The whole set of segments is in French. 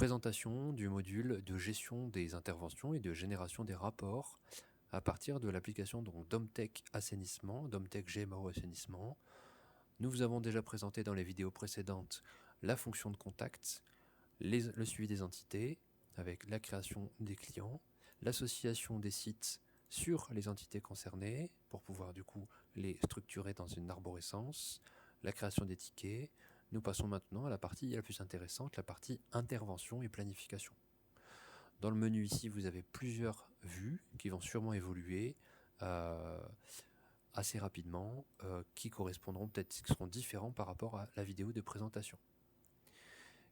Présentation du module de gestion des interventions et de génération des rapports à partir de l'application Domtech Assainissement, Domtech GMAO Assainissement. Nous vous avons déjà présenté dans les vidéos précédentes la fonction de contact, le suivi des entités avec la création des clients, l'association des sites sur les entités concernées pour pouvoir du coup les structurer dans une arborescence, la création des tickets. Nous passons maintenant à la partie la plus intéressante, la partie intervention et planification. Dans le menu ici, vous avez plusieurs vues qui vont sûrement évoluer assez rapidement, qui correspondront peut-être, qui seront différents par rapport à la vidéo de présentation.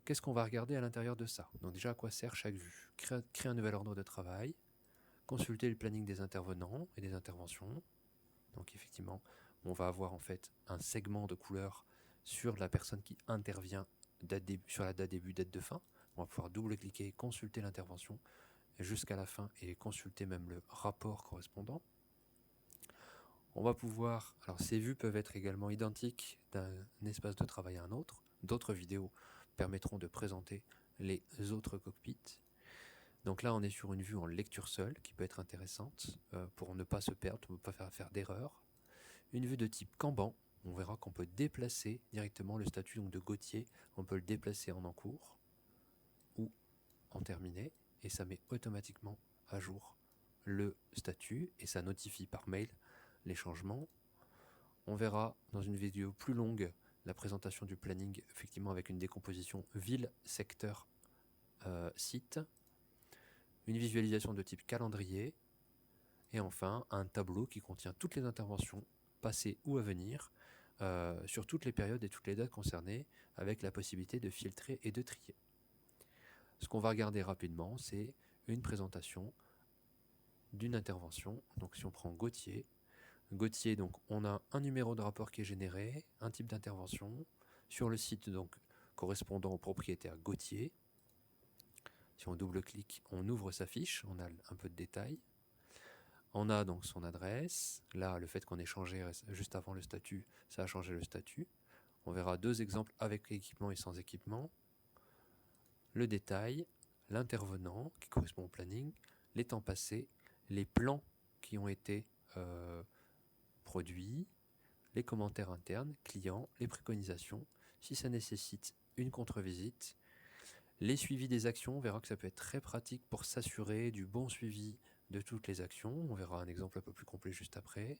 Qu'est-ce qu'on va regarder à l'intérieur de ça? Donc déjà, à quoi sert chaque vue? Créer un nouvel ordre de travail, consulter le planning des intervenants et des interventions. Donc effectivement, on va avoir en fait un segment de couleur sur la personne qui intervient sur la date début, date de fin. On va pouvoir double-cliquer, consulter l'intervention jusqu'à la fin et consulter même le rapport correspondant. On va pouvoir, alors ces vues peuvent être également identiques d'un espace de travail à un autre. D'autres vidéos permettront de présenter les autres cockpits. Donc là, on est sur une vue en lecture seule qui peut être intéressante pour ne pas se perdre, pour ne pas faire d'erreur. Une vue de type Kanban, on verra qu'on peut déplacer directement le statut de Gauthier, on peut le déplacer en cours ou en terminé, et ça met automatiquement à jour le statut et ça notifie par mail les changements. On verra dans une vidéo plus longue la présentation du planning, effectivement avec une décomposition ville, secteur, site, une visualisation de type calendrier, et enfin un tableau qui contient toutes les interventions passées ou à venir sur toutes les périodes et toutes les dates concernées, avec la possibilité de filtrer et de trier. Ce qu'on va regarder rapidement, c'est une présentation d'une intervention. Donc si on prend Gauthier, donc on a un numéro de rapport qui est généré, un type d'intervention, sur le site donc correspondant au propriétaire Gauthier. Si on double-clique, on ouvre sa fiche, on a un peu de détails. On a donc son adresse. Là, le fait qu'on ait changé juste avant le statut, ça a changé le statut. On verra deux exemples avec équipement et sans équipement. Le détail, l'intervenant qui correspond au planning, les temps passés, les plans qui ont été produits, les commentaires internes, clients, les préconisations, si ça nécessite une contre-visite, les suivis des actions. On verra que ça peut être très pratique pour s'assurer du bon suivi de toutes les actions. On verra un exemple un peu plus complet juste après.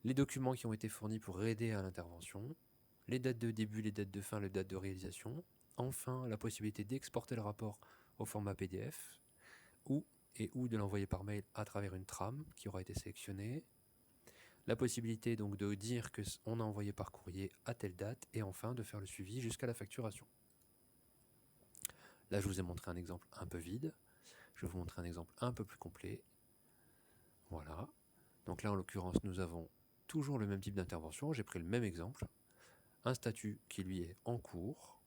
Les documents qui ont été fournis pour aider à l'intervention, les dates de début, les dates de fin, les dates de réalisation. Enfin, la possibilité d'exporter le rapport au format PDF ou de l'envoyer par mail à travers une trame qui aura été sélectionnée. La possibilité donc de dire qu'on a envoyé par courrier à telle date et enfin de faire le suivi jusqu'à la facturation. Là, je vous ai montré un exemple un peu vide. Je vais vous montrer un exemple un peu plus complet. Voilà. Donc là, en l'occurrence, nous avons toujours le même type d'intervention. J'ai pris le même exemple. Un statut qui, lui, est en cours.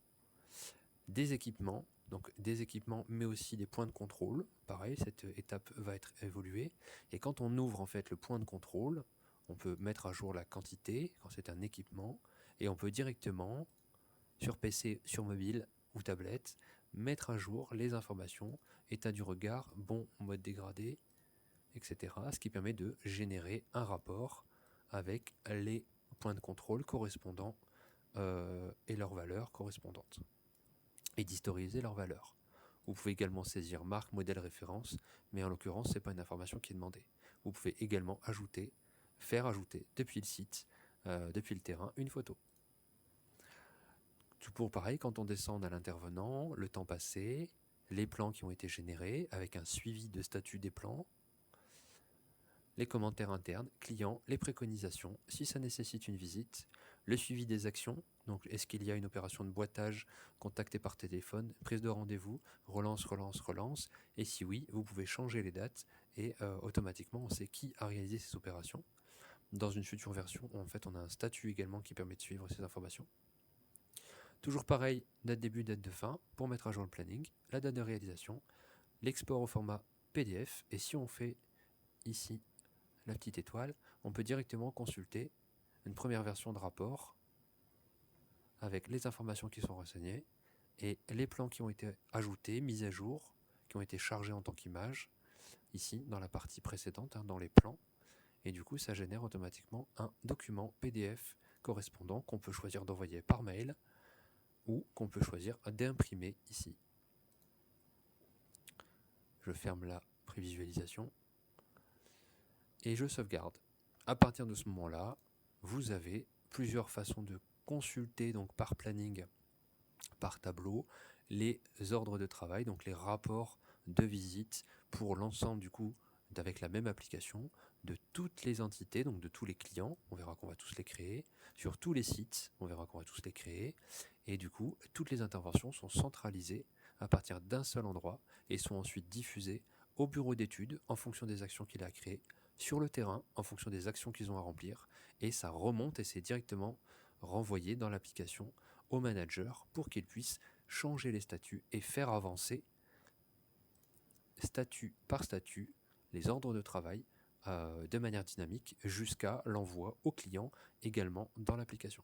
Des équipements, mais aussi des points de contrôle. Pareil, cette étape va être évoluée. Et quand on ouvre, en fait, le point de contrôle, on peut mettre à jour la quantité, quand c'est un équipement, et on peut directement, sur PC, sur mobile ou tablette, mettre à jour les informations, état du regard, bon, mode dégradé, etc. Ce qui permet de générer un rapport avec les points de contrôle correspondants et leurs valeurs correspondantes, et d'historiser leurs valeurs. Vous pouvez également saisir marque, modèle, référence, mais en l'occurrence, ce n'est pas une information qui est demandée. Vous pouvez également faire ajouter depuis le site, depuis le terrain, une photo. Tout pour pareil, quand on descend à l'intervenant, le temps passé, les plans qui ont été générés, avec un suivi de statut des plans, les commentaires internes, clients, les préconisations, si ça nécessite une visite, le suivi des actions, donc est-ce qu'il y a une opération de boitage, contacté par téléphone, prise de rendez-vous, relance, et si oui, vous pouvez changer les dates et automatiquement on sait qui a réalisé ces opérations. Dans une future version, en fait, on a un statut également qui permet de suivre ces informations. Toujours pareil, date début, date de fin, pour mettre à jour le planning, la date de réalisation, l'export au format PDF, et si on fait ici la petite étoile, on peut directement consulter une première version de rapport avec les informations qui sont renseignées et les plans qui ont été ajoutés, mis à jour, qui ont été chargés en tant qu'image, ici dans la partie précédente, dans les plans, et du coup ça génère automatiquement un document PDF correspondant qu'on peut choisir d'envoyer par mail ou qu'on peut choisir d'imprimer ici. Je ferme la prévisualisation et je sauvegarde. À partir de ce moment-là, vous avez plusieurs façons de consulter, donc par planning, par tableau, les ordres de travail, donc les rapports de visite pour l'ensemble du coup avec la même application de toutes les entités, donc de tous les clients, on verra qu'on va tous les créer, sur tous les sites, on verra qu'on va tous les créer, et du coup toutes les interventions sont centralisées à partir d'un seul endroit et sont ensuite diffusées au bureau d'études en fonction des actions qu'il a créées, sur le terrain en fonction des actions qu'ils ont à remplir, et ça remonte et c'est directement renvoyé dans l'application au manager pour qu'il puisse changer les statuts et faire avancer statut par statut les ordres de travail de manière dynamique jusqu'à l'envoi au client également dans l'application.